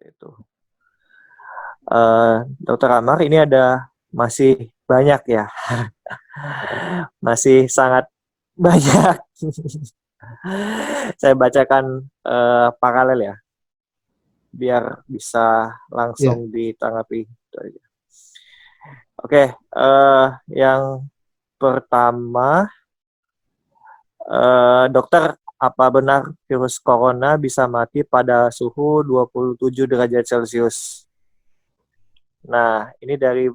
Itu. Dokter Amar, ini ada masih banyak ya, masih sangat banyak. Saya bacakan paralel ya, biar bisa Ya, langsung ditanggapi. Oke, yang pertama, dokter, apa benar virus corona bisa mati pada suhu 27 derajat Celcius? Nah, ini dari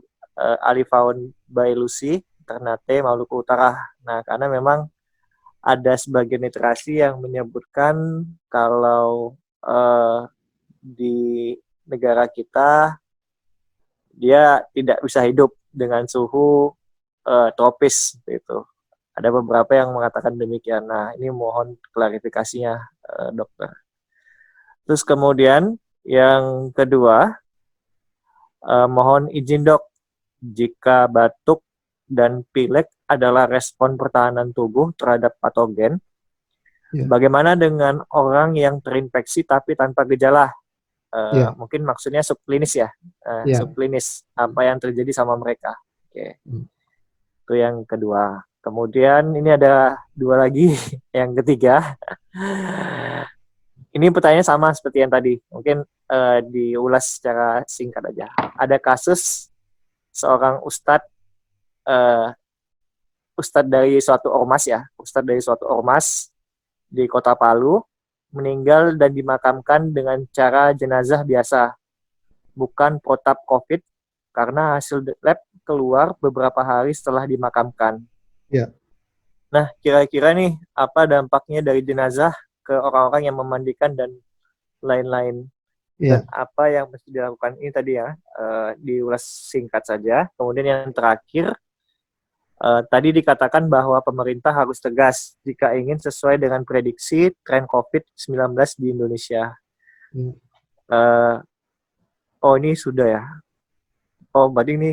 Alifaun by Lucy, Ternate, Maluku Utara. Nah, karena memang ada sebagian literasi yang menyebutkan kalau di negara kita dia tidak bisa hidup dengan suhu tropis gitu. Ada beberapa yang mengatakan demikian. Nah, ini mohon klarifikasinya, dokter. Terus kemudian yang kedua, mohon izin dok, jika batuk dan pilek adalah respon pertahanan tubuh terhadap patogen, ya, bagaimana dengan orang yang terinfeksi tapi tanpa gejala? ya, Mungkin maksudnya subklinis ya, ya. subklinis, apa yang terjadi sama mereka? Oke, Hmm. itu yang kedua. Kemudian ini ada dua lagi, yang ketiga. Ini pertanyaannya sama seperti yang tadi, mungkin diulas secara singkat aja. Ada kasus seorang uh, ustadz dari suatu ormas ya, ustadz dari suatu ormas di Kota Palu meninggal dan dimakamkan dengan cara jenazah biasa, bukan protap COVID, karena hasil lab keluar beberapa hari setelah dimakamkan. Ya, Nah, kira-kira nih apa dampaknya dari jenazah ke orang-orang yang memandikan dan lain-lain, dan ya, apa yang mesti dilakukan ini tadi ya, diulas singkat saja. Kemudian yang terakhir, tadi dikatakan bahwa pemerintah harus tegas jika ingin sesuai dengan prediksi tren COVID-19 di Indonesia. ya. Uh, oh ini sudah ya. Oh berarti ini,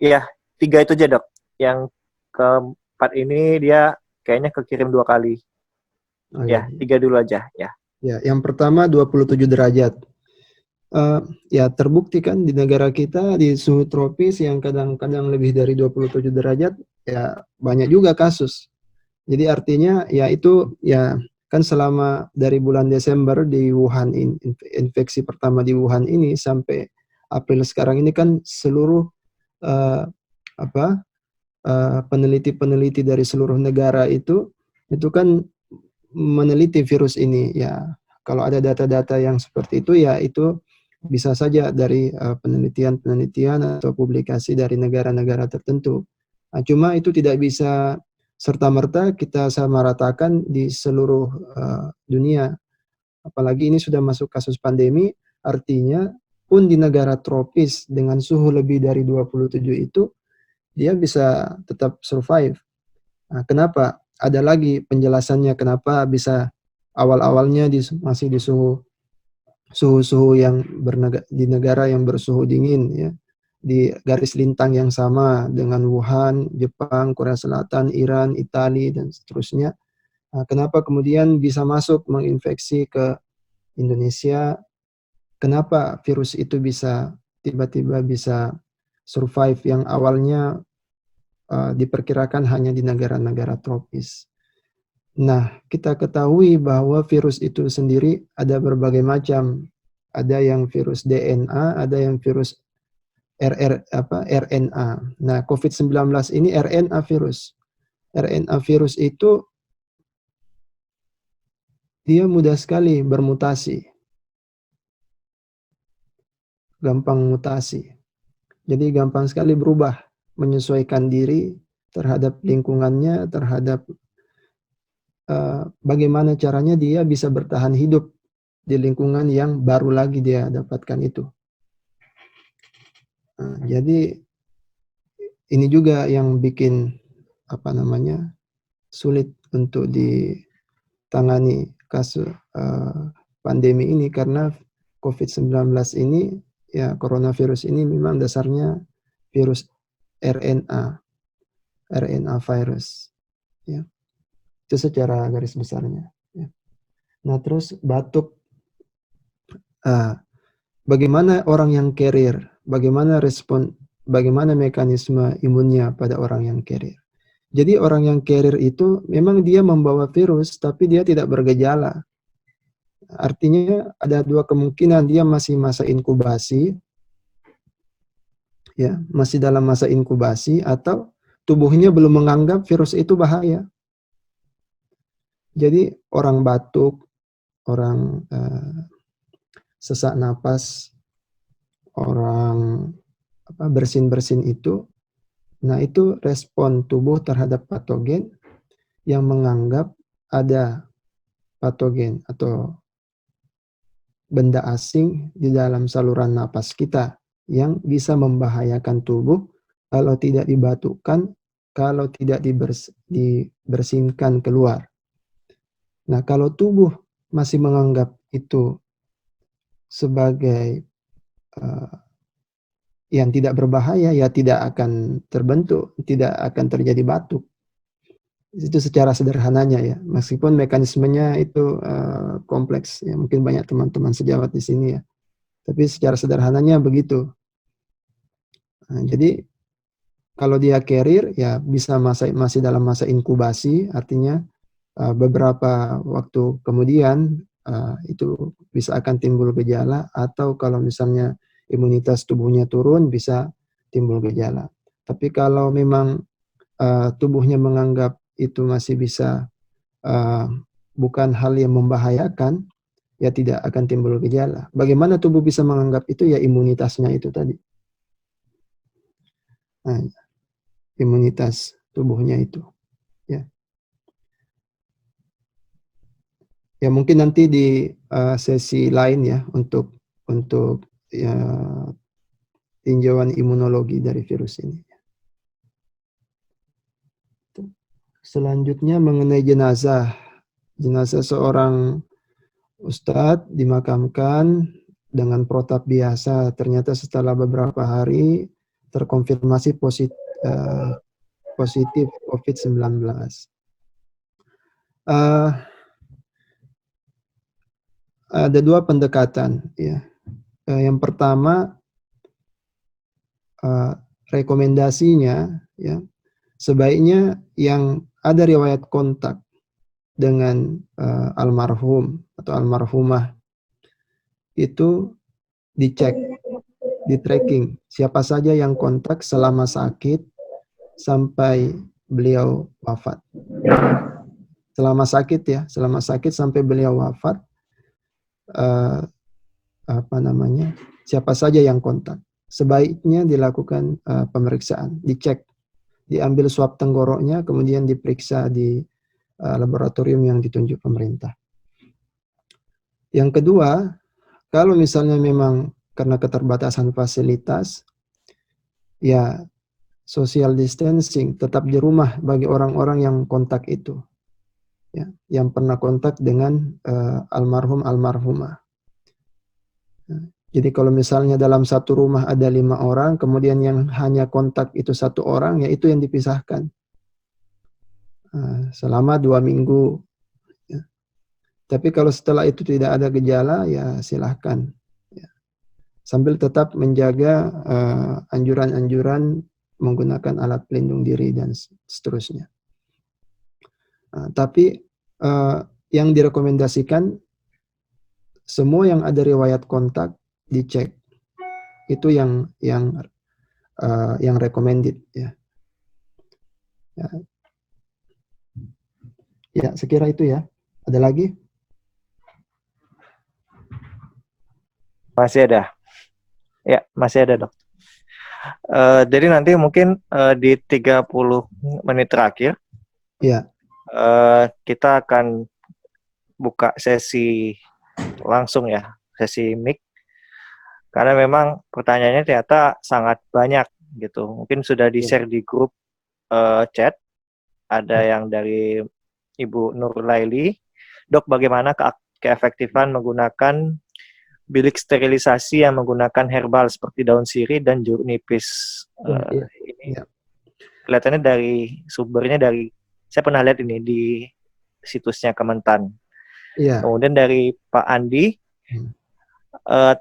ya tiga itu aja dok. Yang keempat ini dia kayaknya kekirim 2 kali. Oh, Ya ya, tiga dulu aja ya. ya. Yang pertama 27 derajat. Eh, ya terbukti kan di negara kita di suhu tropis yang kadang-kadang lebih dari 27 derajat, ya banyak juga kasus. Jadi artinya ya itu ya kan selama dari bulan Desember di Wuhan infeksi pertama di Wuhan ini sampai April sekarang ini kan seluruh eh, apa peneliti-peneliti dari seluruh negara itu kan meneliti virus ini ya. Kalau ada data-data yang seperti itu ya itu bisa saja dari penelitian-penelitian atau publikasi dari negara-negara tertentu. Nah, cuma itu tidak bisa serta-merta kita samaratakan di seluruh dunia. Apalagi ini sudah masuk kasus pandemi, artinya pun di negara tropis dengan suhu lebih dari 27 itu dia bisa tetap survive. Nah, kenapa? Ada lagi penjelasannya kenapa bisa awal-awalnya masih di suhu-suhu yang di negara yang bersuhu dingin ya, di garis lintang yang sama dengan Wuhan, Jepang, Korea Selatan, Iran, Italia dan seterusnya. Nah, kenapa kemudian bisa masuk menginfeksi ke Indonesia? Kenapa virus itu bisa tiba-tiba bisa survive yang awalnya diperkirakan hanya di negara-negara tropis? Nah, kita ketahui bahwa virus itu sendiri ada berbagai macam. Ada yang virus DNA, ada yang virus RNA. Nah, COVID-19 ini RNA virus. RNA virus itu dia mudah sekali bermutasi, gampang mutasi. Jadi gampang sekali berubah, menyesuaikan diri terhadap lingkungannya, terhadap bagaimana caranya dia bisa bertahan hidup di lingkungan yang baru lagi dia dapatkan itu. Nah, jadi ini juga yang bikin sulit untuk ditangani kasus pandemi ini karena COVID-19 ini ya coronavirus ini memang dasarnya virus RNA, RNA virus ya. Itu secara garis besarnya ya. Nah, terus batuk. bagaimana orang yang carrier, bagaimana mekanisme imunnya pada orang yang carrier. Jadi orang yang carrier itu memang dia membawa virus, tapi dia tidak bergejala. Artinya ada dua kemungkinan, dia masih masa inkubasi, ya, masih dalam masa inkubasi, atau tubuhnya belum menganggap virus itu bahaya. Jadi orang batuk, orang sesak napas, orang bersin-bersin itu, nah itu respon tubuh terhadap patogen yang menganggap ada patogen atau benda asing di dalam saluran napas kita yang bisa membahayakan tubuh kalau tidak dibatukkan, kalau tidak dibersihkan keluar. Nah, kalau tubuh masih menganggap itu sebagai yang tidak berbahaya, ya tidak akan terbentuk, tidak akan terjadi batuk. Itu secara sederhananya ya, meskipun mekanismenya itu kompleks ya, mungkin banyak teman-teman sejawat di sini ya, tapi secara sederhananya begitu. Nah, jadi kalau dia carrier ya bisa masih dalam masa inkubasi, artinya beberapa waktu kemudian itu bisa akan timbul gejala, atau kalau misalnya imunitas tubuhnya turun bisa timbul gejala. Tapi kalau memang tubuhnya menganggap itu masih bisa bukan hal yang membahayakan, ya tidak akan timbul gejala. Bagaimana tubuh bisa menganggap itu? Ya imunitasnya itu tadi. Nah, imunitas tubuhnya itu. Ya, ya mungkin nanti di sesi lain ya untuk ya, tinjauan imunologi dari virus ini. Selanjutnya mengenai jenazah. Jenazah seorang ustadz dimakamkan dengan protap biasa. Ternyata setelah beberapa hari terkonfirmasi positif COVID-19. Ada dua pendekatan. Ya. Yang pertama, rekomendasinya, ya, sebaiknya yang ada riwayat kontak dengan almarhum atau almarhumah itu dicek, di tracking siapa saja yang kontak selama sakit sampai beliau wafat. Selama sakit sampai beliau wafat, siapa saja yang kontak, sebaiknya dilakukan pemeriksaan, dicek, diambil swab tenggoroknya, kemudian diperiksa di laboratorium yang ditunjuk pemerintah. Yang kedua, kalau misalnya memang karena keterbatasan fasilitas, ya social distancing, tetap di rumah bagi orang-orang yang kontak itu, ya, yang pernah kontak dengan almarhum almarhumah. Jadi kalau misalnya dalam satu rumah ada 5 orang, kemudian yang hanya kontak itu 1 orang, ya itu yang dipisahkan selama 2 minggu. Ya. Tapi kalau setelah itu tidak ada gejala, ya silahkan. Ya. Sambil tetap menjaga anjuran-anjuran menggunakan alat pelindung diri dan seterusnya. Tapi yang direkomendasikan, semua yang ada riwayat kontak dicek. Itu yang recommended ya. Ya, sekira itu ya. Ada lagi? Masih ada. Ya, masih ada, Dok. Jadi nanti mungkin di 30 menit terakhir, ya, kita akan buka sesi langsung ya, sesi mic. Karena memang pertanyaannya ternyata sangat banyak gitu. Mungkin sudah di-share di grup chat. Ada yang dari Ibu Nur Laili. Dok, bagaimana keefektifan menggunakan bilik sterilisasi yang menggunakan herbal seperti daun sirih dan jeruk nipis? Ini kelihatannya dari sumbernya dari, saya pernah lihat ini di situsnya Kementan. Kemudian dari Pak Andi,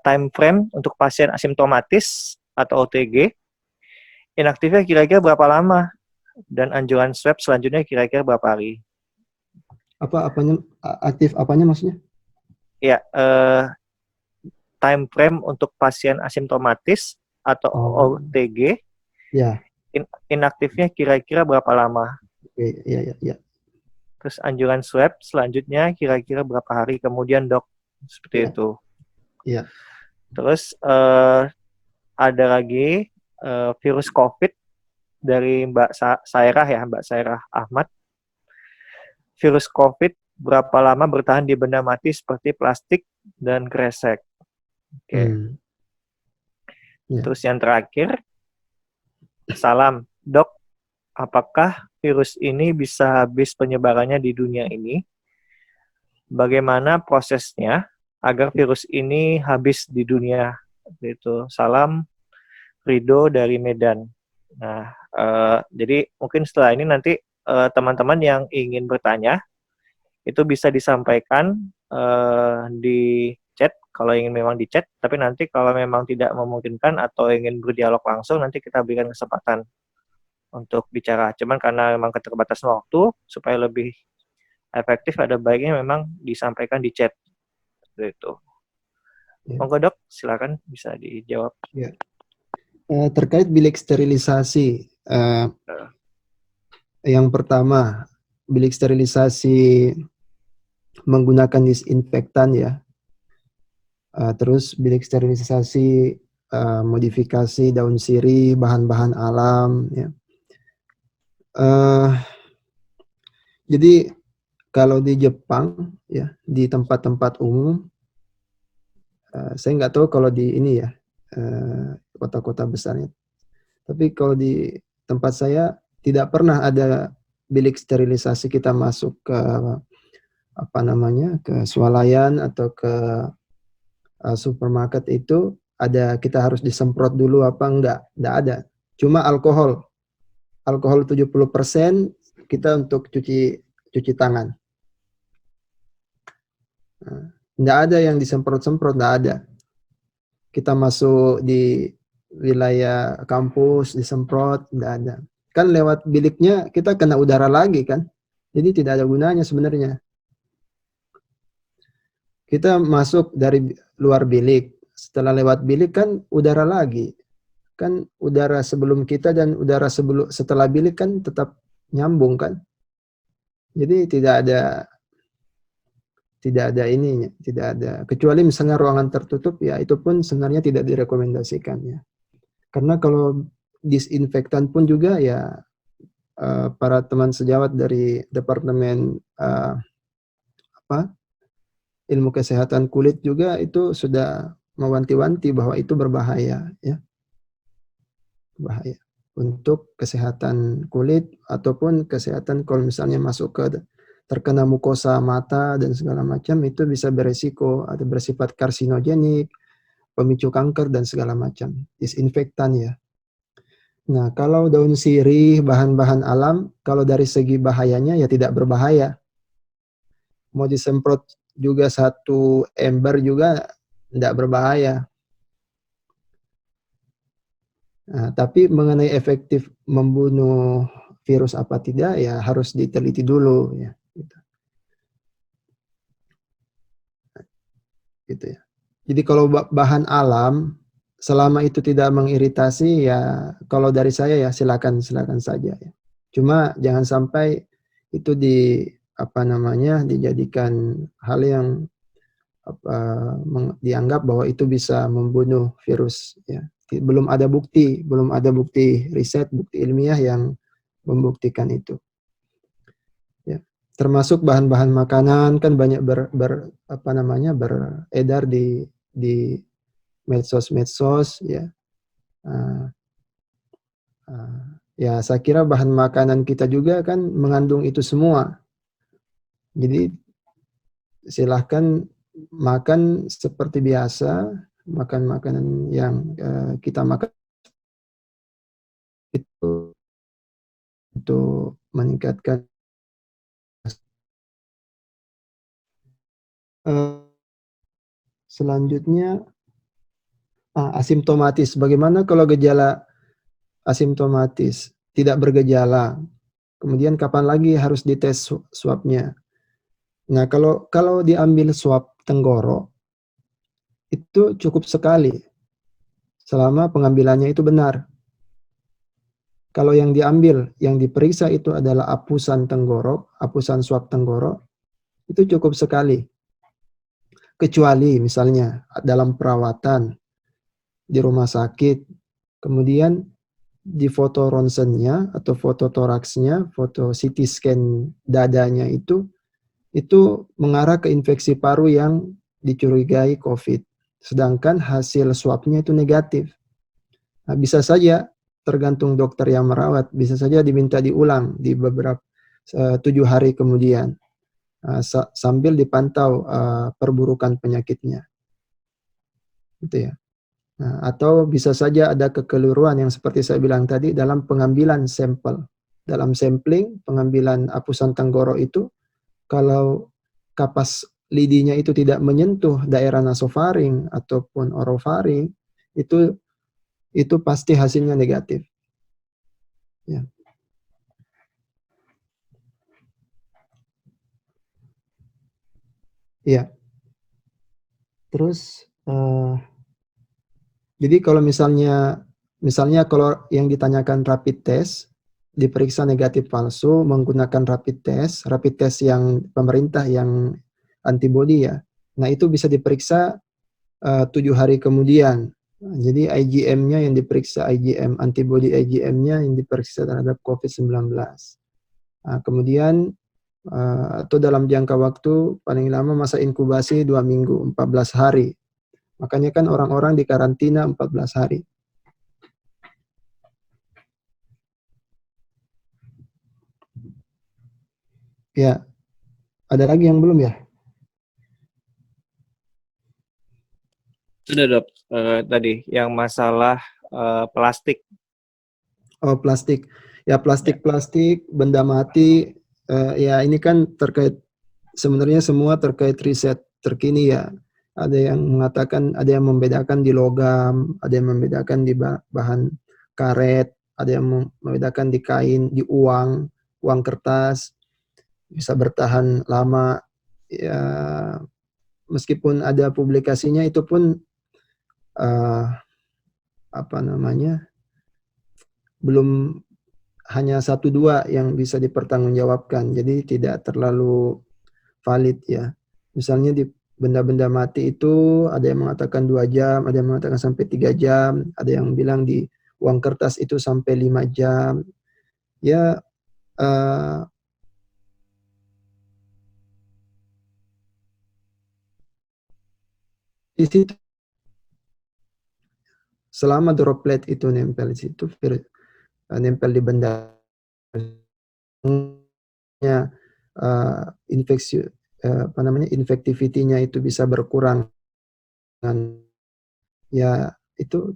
time frame untuk pasien asimptomatis atau OTG, inaktifnya kira-kira berapa lama, dan anjuran swab selanjutnya kira-kira berapa hari. Apanya aktif apanya maksudnya? Ya, time frame untuk pasien asimptomatis atau Oh, OTG, ya. inaktifnya kira-kira berapa lama. Oke, ya, ya, ya. Terus anjuran swab selanjutnya kira-kira berapa hari kemudian, Dok. Seperti Ya, itu. ya. Terus ada lagi virus COVID dari Mbak Sairah ya, Mbak Sairah Ahmad. Virus COVID berapa lama bertahan di benda mati seperti plastik dan kresek. Oke. Ya. Terus yang terakhir, salam, Dok, apakah virus ini bisa habis penyebarannya di dunia ini? Bagaimana prosesnya agar virus ini habis di dunia? Itu salam, Rido dari Medan. Nah, jadi mungkin setelah ini nanti teman-teman yang ingin bertanya itu bisa disampaikan di chat kalau ingin memang di chat. Tapi nanti kalau memang tidak memungkinkan atau ingin berdialog langsung, nanti kita berikan kesempatan untuk bicara. Cuman karena memang keterbatasan waktu, supaya lebih efektif, ada baiknya memang disampaikan di chat. Seperti itu. Ya. Monggo, Dok, silakan bisa dijawab. Ya. Terkait bilik sterilisasi, yang pertama, bilik sterilisasi menggunakan disinfektan ya. Terus bilik sterilisasi modifikasi daun sirih, bahan-bahan alam ya. Jadi kalau di Jepang ya, di tempat-tempat umum, saya nggak tahu kalau di ini ya, kota-kota besarnya. Tapi kalau di tempat saya tidak pernah ada bilik sterilisasi. Kita masuk ke apa namanya, ke swalayan atau ke supermarket itu ada, kita harus disemprot dulu apa enggak ada. Cuma alkohol 70% kita untuk cuci tangan. Enggak ada yang disemprot-semprot, enggak ada. Kita masuk di wilayah kampus disemprot, enggak ada. Kan lewat biliknya kita kena udara lagi kan. Jadi tidak ada gunanya sebenarnya. Kita masuk dari luar bilik, setelah lewat bilik kan udara lagi. Kan udara sebelum kita dan udara setelah bilik kan tetap nyambung kan. Jadi tidak ada ininya, tidak ada, kecuali misalnya ruangan tertutup ya, itu pun sebenarnya tidak direkomendasikan ya. Karena kalau disinfektan pun juga ya, para teman sejawat dari departemen ilmu kesehatan kulit juga itu sudah mewanti-wanti bahwa itu berbahaya ya, bahaya untuk kesehatan kulit ataupun kesehatan kalau misalnya masuk ke terkena mukosa mata dan segala macam, itu bisa beresiko atau bersifat karsinogenik, pemicu kanker dan segala macam, disinfektan ya. Nah, kalau daun sirih, bahan-bahan alam, kalau dari segi bahayanya ya tidak berbahaya. Mau disemprot juga satu ember juga tidak berbahaya. Nah, tapi mengenai efektif membunuh virus apa tidak ya harus diteliti dulu ya. Gitu ya. Jadi kalau bahan alam selama itu tidak mengiritasi ya, kalau dari saya ya silakan saja ya. Cuma jangan sampai itu apa namanya, dijadikan hal yang dianggap bahwa itu bisa membunuh virus ya. Belum ada bukti riset, bukti ilmiah yang membuktikan itu. Ya. Termasuk bahan-bahan makanan kan banyak beredar di medsos ya. Ya saya kira bahan makanan kita juga kan mengandung itu semua. Jadi silahkan makan seperti biasa, makan makanan yang kita makan itu untuk meningkatkan Selanjutnya asimptomatis. Bagaimana kalau gejala asimptomatis, tidak bergejala? Kemudian kapan lagi harus dites swabnya? Nah, kalau diambil swab tenggorok itu cukup sekali selama pengambilannya itu benar. Kalau yang diambil, yang diperiksa itu adalah apusan tenggorok, apusan swab tenggorok, itu cukup sekali. Kecuali misalnya dalam perawatan di rumah sakit, kemudian di foto ronsennya atau foto toraksnya, foto CT scan dadanya itu mengarah ke infeksi paru yang dicurigai COVID. Sedangkan hasil swabnya itu negatif. Nah, bisa saja tergantung dokter yang merawat, bisa saja diminta diulang di beberapa 7 hari kemudian sambil dipantau perburukan penyakitnya, gitu ya. Nah, atau bisa saja ada kekeliruan yang seperti saya bilang tadi dalam pengambilan sampel, dalam sampling pengambilan apusan tenggorok itu, kalau kapas lidinya itu tidak menyentuh daerah nasofaring ataupun orofaring, itu pasti hasilnya negatif. Ya. Iya. Terus jadi kalau misalnya kalau yang ditanyakan rapid test diperiksa negatif palsu menggunakan rapid test yang pemerintah yang antibody ya. Nah, itu bisa diperiksa 7 hari kemudian. Nah, jadi IgM-nya yang diperiksa, IgM antibody IgM-nya yang diperiksa terhadap COVID-19. Nah, kemudian atau dalam jangka waktu paling lama masa inkubasi 2 minggu, 14 hari. Makanya kan orang-orang di karantina 14 hari. Ya, ada lagi yang belum ya? Sudah dok, tadi yang masalah plastik. Oh, plastik. Ya, plastik-plastik, benda mati, ya ini kan sebenarnya semua terkait riset terkini ya. Ada yang mengatakan, ada yang membedakan di logam, ada yang membedakan di bahan karet, ada yang membedakan di kain, di uang kertas, bisa bertahan lama. Ya, meskipun ada publikasinya itu pun apa namanya, belum hanya 1-2 yang bisa dipertanggungjawabkan, jadi tidak terlalu valid ya. Misalnya di benda-benda mati itu ada yang mengatakan 2 jam, ada yang mengatakan sampai 3 jam, ada yang bilang di uang kertas itu sampai 5 jam. Ya, di situ selama droplet itu nempel di situ, nempel di benda infeksi apa namanya, infectivity-nya itu bisa berkurang, dan ya itu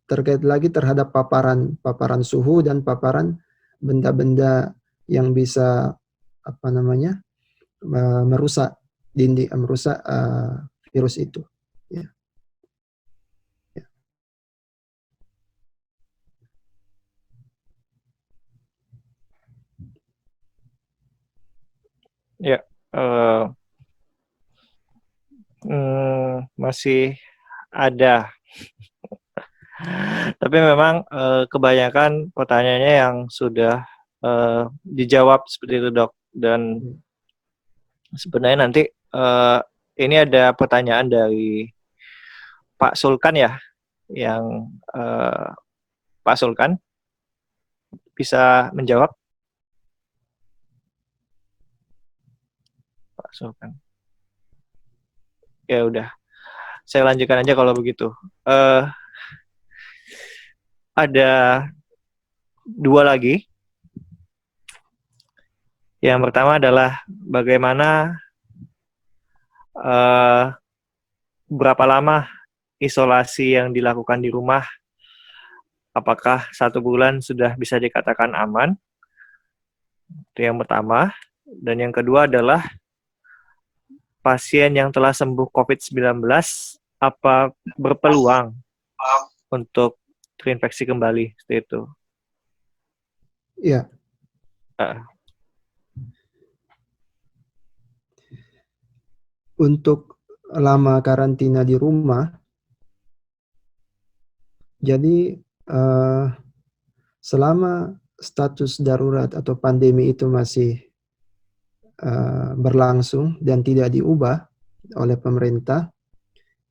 terkait lagi terhadap paparan suhu dan paparan benda-benda yang bisa apa namanya, merusak merusak virus itu. Ya. Ya. Ya, masih ada. Tapi memang kebanyakan pertanyaannya yang sudah dijawab seperti itu dok. Dan sebenarnya nanti ini ada pertanyaan dari Pak Sulkan ya, yang Pak Sulkan bisa menjawab. Pak Sulkan. Ya udah, saya lanjutkan aja kalau begitu. Ada 2 lagi. Yang pertama adalah bagaimana berapa lama isolasi yang dilakukan di rumah, apakah 1 bulan sudah bisa dikatakan aman? Itu yang pertama. Dan yang kedua adalah pasien yang telah sembuh COVID-19 apa berpeluang untuk terinfeksi kembali seperti itu? Ya, Ah, untuk lama karantina di rumah, jadi selama status darurat atau pandemi itu masih berlangsung dan tidak diubah oleh pemerintah,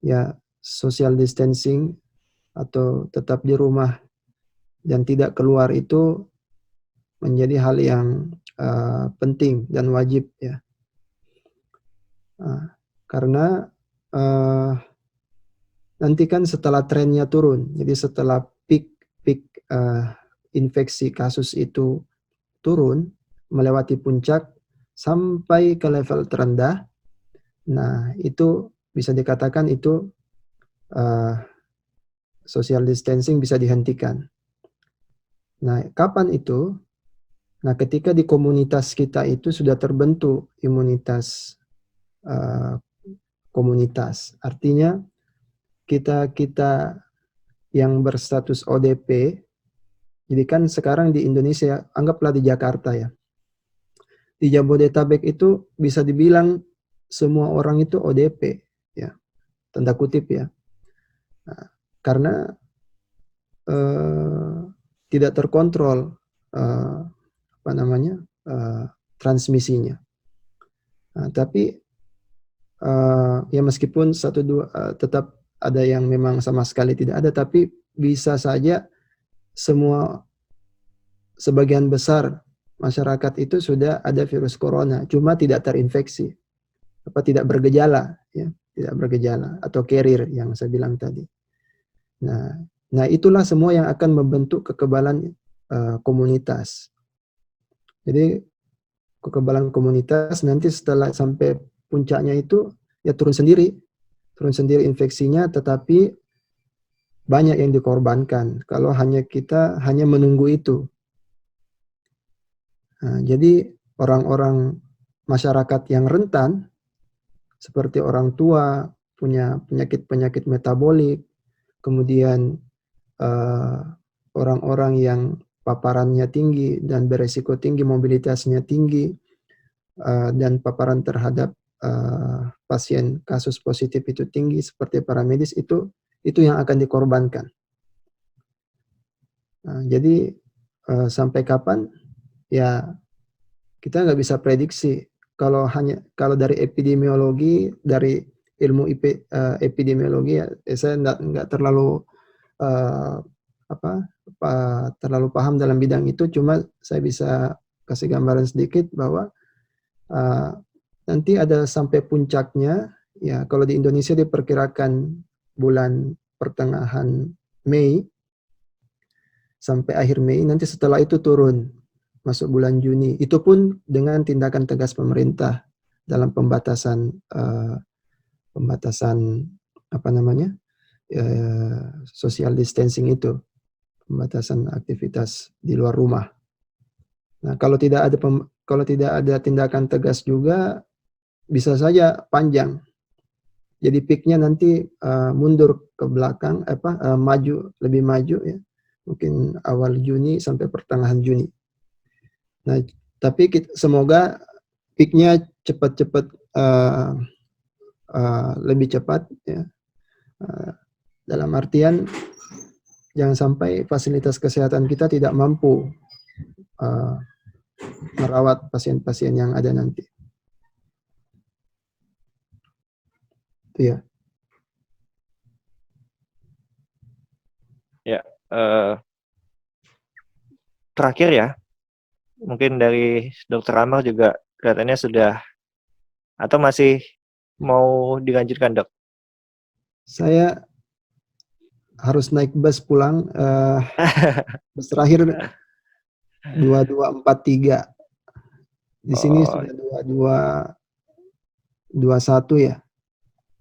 ya social distancing atau tetap di rumah dan tidak keluar itu menjadi hal yang penting dan wajib ya. Karena nanti kan setelah trennya turun, jadi setelah peak infeksi kasus itu turun melewati puncak sampai ke level terendah, nah itu bisa dikatakan itu social distancing bisa dihentikan. Nah, kapan itu? Nah, ketika di komunitas kita itu sudah terbentuk imunitas komunitas, artinya kita yang berstatus ODP, jadi kan sekarang di Indonesia, anggaplah di Jakarta ya, di Jabodetabek itu bisa dibilang semua orang itu ODP, ya, tanda kutip ya, nah, karena tidak terkontrol apa namanya transmisinya. Nah, tapi ya meskipun satu dua tetap ada yang memang sama sekali tidak ada, tapi bisa saja semua sebagian besar masyarakat itu sudah ada virus corona, cuma tidak terinfeksi, apa tidak bergejala, ya, tidak bergejala atau carrier yang saya bilang tadi. Nah itulah semua yang akan membentuk kekebalan komunitas. Jadi kekebalan komunitas nanti setelah sampai puncaknya itu ya turun sendiri infeksinya, tetapi banyak yang dikorbankan kalau kita hanya menunggu itu. Nah, jadi orang-orang masyarakat yang rentan seperti orang tua punya penyakit-penyakit metabolik, kemudian orang-orang yang paparannya tinggi dan beresiko tinggi, mobilitasnya tinggi, dan paparan terhadap pasien kasus positif itu tinggi seperti para medis, itu yang akan dikorbankan. Nah, jadi sampai kapan ya kita nggak bisa prediksi. Kalau dari epidemiologi, dari ilmu epidemiologi ya, saya nggak terlalu terlalu paham dalam bidang itu. Cuma saya bisa kasih gambaran sedikit bahwa nanti ada sampai puncaknya ya, kalau di Indonesia diperkirakan bulan pertengahan Mei sampai akhir Mei, nanti setelah itu turun masuk bulan Juni. Itu pun dengan tindakan tegas pemerintah dalam pembatasan apa namanya social distancing itu, pembatasan aktivitas di luar rumah. Nah, kalau tidak ada tindakan tegas juga bisa saja panjang. Jadi peaknya nanti mundur ke belakang, lebih maju ya, mungkin awal Juni sampai pertengahan Juni. Nah, tapi semoga peaknya cepat-cepat lebih cepat ya. Dalam artian jangan sampai fasilitas kesehatan kita tidak mampu merawat pasien-pasien yang ada nanti. Itu ya. Ya, terakhir ya, mungkin dari Dokter Amar juga kelihatannya sudah, atau masih mau dilanjutkan, Dok? Saya harus naik bus pulang. Bus terakhir 2243. Di sini sudah 2221 ya.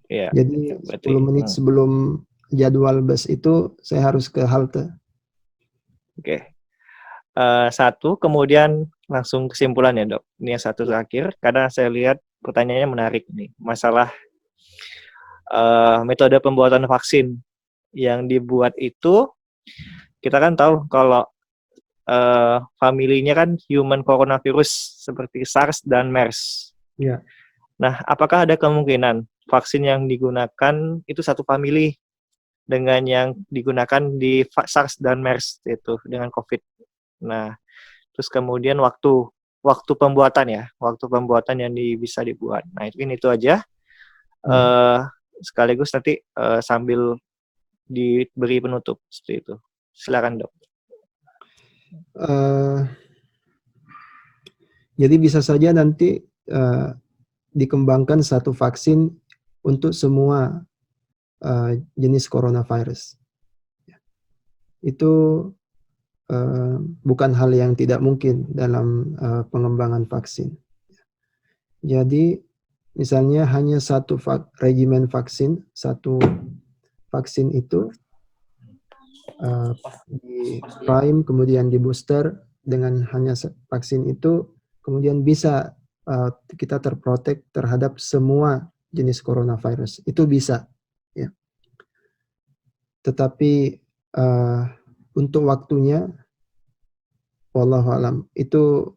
Iya, Jadi berarti 10 menit sebelum jadwal bus itu saya harus ke halte. Oke. Satu, kemudian langsung kesimpulan ya, Dok. Ini yang satu terakhir, karena saya lihat pertanyaannya menarik nih, masalah metode pembuatan vaksin yang dibuat itu, kita kan tahu kalau familinya kan human coronavirus seperti SARS dan MERS. Ya. Nah, apakah ada kemungkinan vaksin yang digunakan itu satu famili dengan yang digunakan di SARS dan MERS itu dengan COVID? Nah, terus kemudian waktu pembuatan yang bisa dibuat. Nah, itu aja. Sekaligus nanti sambil diberi penutup seperti itu. Silakan, Dok. Jadi bisa saja nanti dikembangkan satu vaksin untuk semua jenis coronavirus. Itu bukan hal yang tidak mungkin dalam pengembangan vaksin. Jadi misalnya hanya satu regimen vaksin, satu vaksin itu di prime kemudian di booster, dengan hanya vaksin itu kemudian bisa kita terprotek terhadap semua jenis coronavirus. Itu bisa, ya. Tetapi untuk waktunya, wallahu alam, itu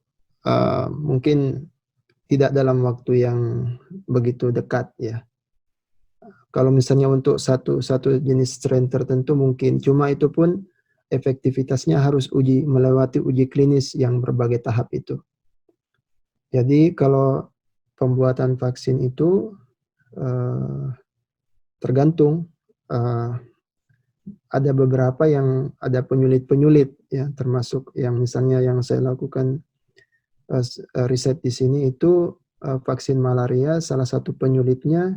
mungkin tidak dalam waktu yang begitu dekat, ya. Kalau misalnya untuk satu jenis strain tertentu mungkin, cuma itu pun efektivitasnya harus melewati uji klinis yang berbagai tahap itu. Jadi kalau pembuatan vaksin itu tergantung, ada beberapa yang ada penyulit-penyulit, ya, termasuk yang misalnya yang saya lakukan riset di sini itu vaksin malaria, salah satu penyulitnya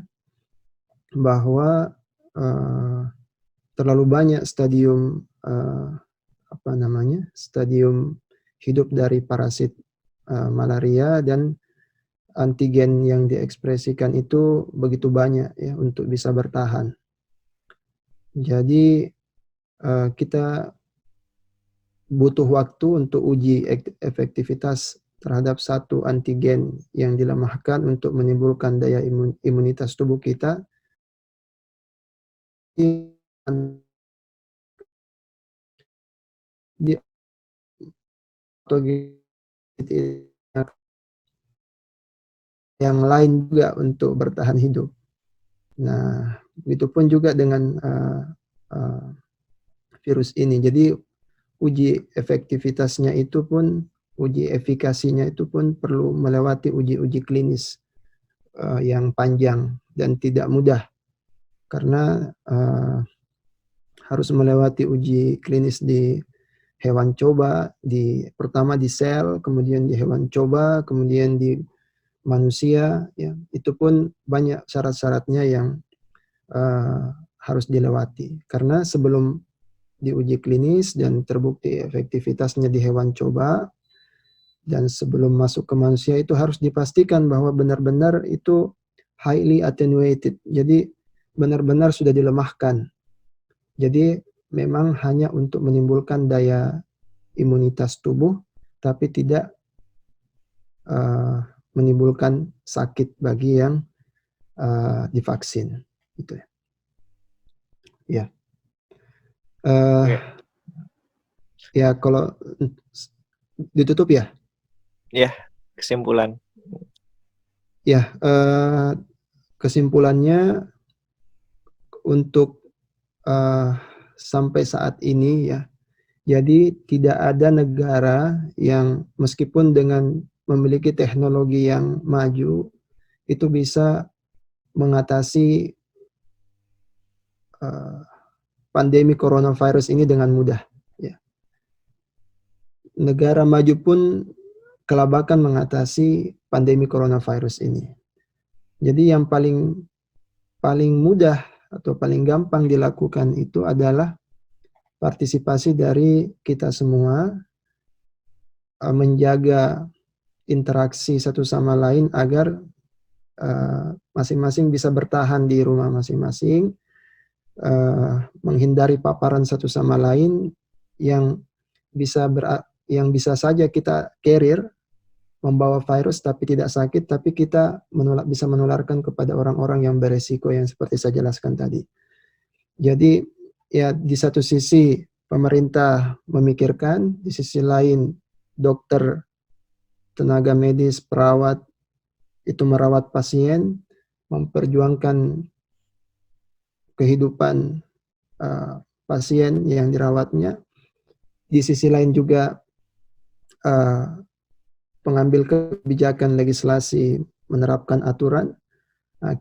bahwa terlalu banyak stadium stadium hidup dari parasit malaria, dan antigen yang diekspresikan itu begitu banyak, ya, untuk bisa bertahan. Jadi kita butuh waktu untuk uji efektivitas terhadap satu antigen yang dilemahkan untuk menimbulkan daya imunitas tubuh kita. Yang lain juga untuk bertahan hidup. Nah, begitupun juga dengan virus ini. Jadi uji efektivitasnya itu pun, uji efikasinya itu pun perlu melewati uji klinis yang panjang dan tidak mudah, karena harus melewati uji klinis di hewan coba, pertama di sel, kemudian di hewan coba, kemudian di manusia, ya. Itu pun banyak syarat-syaratnya yang harus dilewati, karena sebelum diuji klinis dan terbukti efektivitasnya di hewan coba, dan sebelum masuk ke manusia itu harus dipastikan bahwa benar-benar itu highly attenuated, jadi benar-benar sudah dilemahkan. Jadi memang hanya untuk menimbulkan daya imunitas tubuh, tapi tidak menimbulkan sakit bagi yang divaksin, gitu ya. Ya. Ya, kalau ditutup ya. Ya, kesimpulan. Ya, kesimpulannya untuk sampai saat ini, ya. Jadi tidak ada negara yang meskipun dengan memiliki teknologi yang maju itu bisa mengatasi pandemi coronavirus ini dengan mudah, ya. Negara maju pun kelabakan mengatasi pandemi coronavirus ini. Jadi yang paling mudah atau paling gampang dilakukan itu adalah partisipasi dari kita semua, menjaga interaksi satu sama lain agar masing-masing bisa bertahan di rumah masing-masing, menghindari paparan satu sama lain yang bisa saja kita carrier membawa virus tapi tidak sakit, tapi kita bisa menularkan kepada orang-orang yang beresiko yang seperti saya jelaskan tadi. Jadi ya di satu sisi pemerintah memikirkan, di sisi lain dokter, tenaga medis, perawat itu merawat pasien, memperjuangkan kehidupan pasien yang dirawatnya. Di sisi lain juga pengambil kebijakan legislasi menerapkan aturan.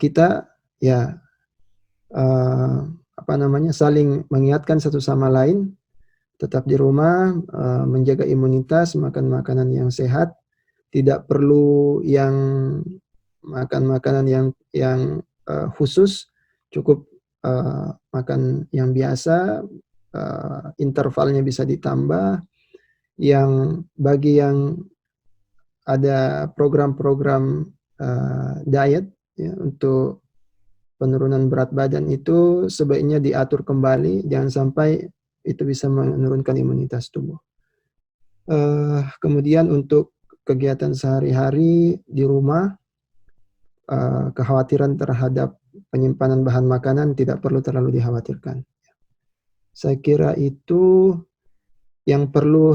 Kita ya saling mengingatkan satu sama lain, tetap di rumah, menjaga imunitas, makan makanan yang sehat, tidak perlu yang makan makanan yang khusus, cukup makan yang biasa, intervalnya bisa ditambah. Yang bagi yang ada program-program diet ya, untuk penurunan berat badan itu sebaiknya diatur kembali, jangan sampai itu bisa menurunkan imunitas tubuh. Kemudian untuk kegiatan sehari-hari di rumah, kekhawatiran terhadap penyimpanan bahan makanan tidak perlu terlalu dikhawatirkan. Saya kira itu yang perlu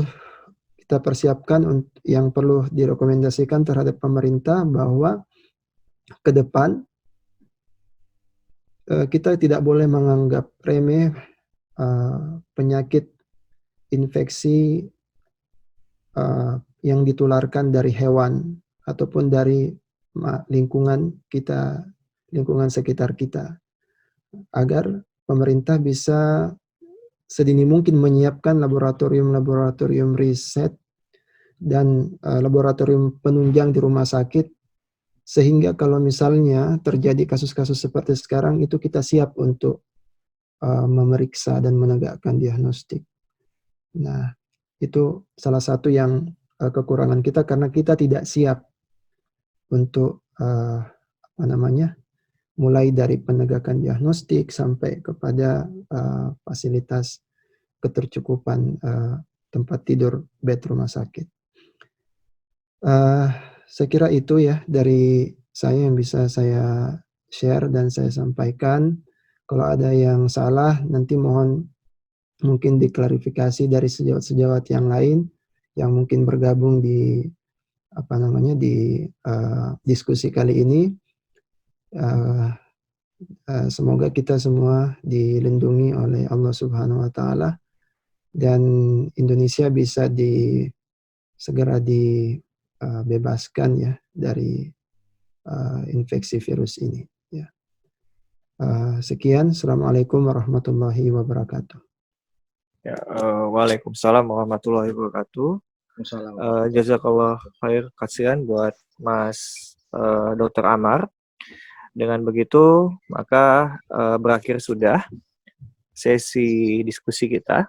kita persiapkan, yang perlu direkomendasikan terhadap pemerintah, bahwa ke depan kita tidak boleh menganggap remeh penyakit infeksi yang ditularkan dari hewan ataupun dari lingkungan kita, lingkungan sekitar kita, agar pemerintah bisa sedini mungkin menyiapkan laboratorium-laboratorium riset dan laboratorium penunjang di rumah sakit, sehingga kalau misalnya terjadi kasus-kasus seperti sekarang itu kita siap untuk memeriksa dan menegakkan diagnostik. Nah, itu salah satu yang kekurangan kita karena kita tidak siap untuk mulai dari penegakan diagnostik sampai kepada fasilitas ketercukupan tempat tidur bed rumah sakit. Saya kira itu ya dari saya yang bisa saya share dan saya sampaikan. Kalau ada yang salah nanti mohon mungkin diklarifikasi dari sejawat-sejawat yang lain yang mungkin bergabung di diskusi kali ini. Semoga kita semua dilindungi oleh Allah Subhanahu wa taala dan Indonesia bisa segera dibebaskan ya dari infeksi virus ini ya. Sekian, Assalamualaikum warahmatullahi wabarakatuh. Ya, waalaikumsalam warahmatullahi wabarakatuh. Jazakallah khair kasihan buat Mas Dr. Amar. Dengan begitu, maka berakhir sudah sesi diskusi kita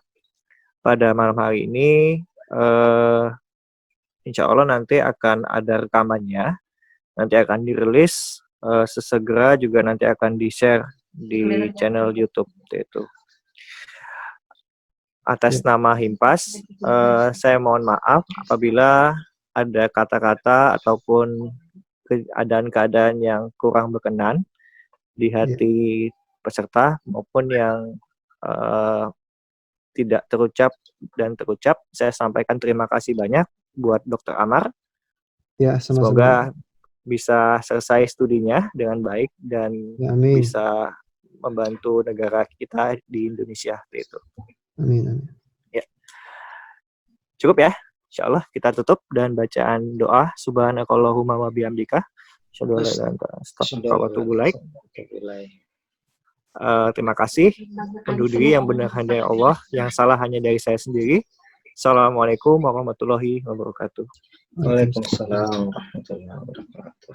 pada malam hari ini. Insya Allah nanti akan ada rekamannya, nanti akan dirilis sesegera, juga nanti akan di-share di channel YouTube itu. Atas nama Himpas, saya mohon maaf apabila ada kata-kata ataupun keadaan-keadaan yang kurang berkenan di hati peserta maupun yang tidak terucap dan terucap. Saya sampaikan terima kasih banyak buat Dr. Amar. Ya, sama-sama. Semoga bisa selesai studinya dengan baik dan bisa membantu negara kita di Indonesia itu. Amin. Ya. Cukup ya. Insyaallah kita tutup dan bacaan doa subhanakallahumma wa bihamdika asyhadu an la ilaha illa anta astaghfiruka wa atubu ilaik. Terima kasih. Undur diri, yang benar hanya Allah, yang salah hanya dari saya sendiri. Assalamualaikum warahmatullahi wabarakatuh. Waalaikumsalam warahmatullahi wabarakatuh.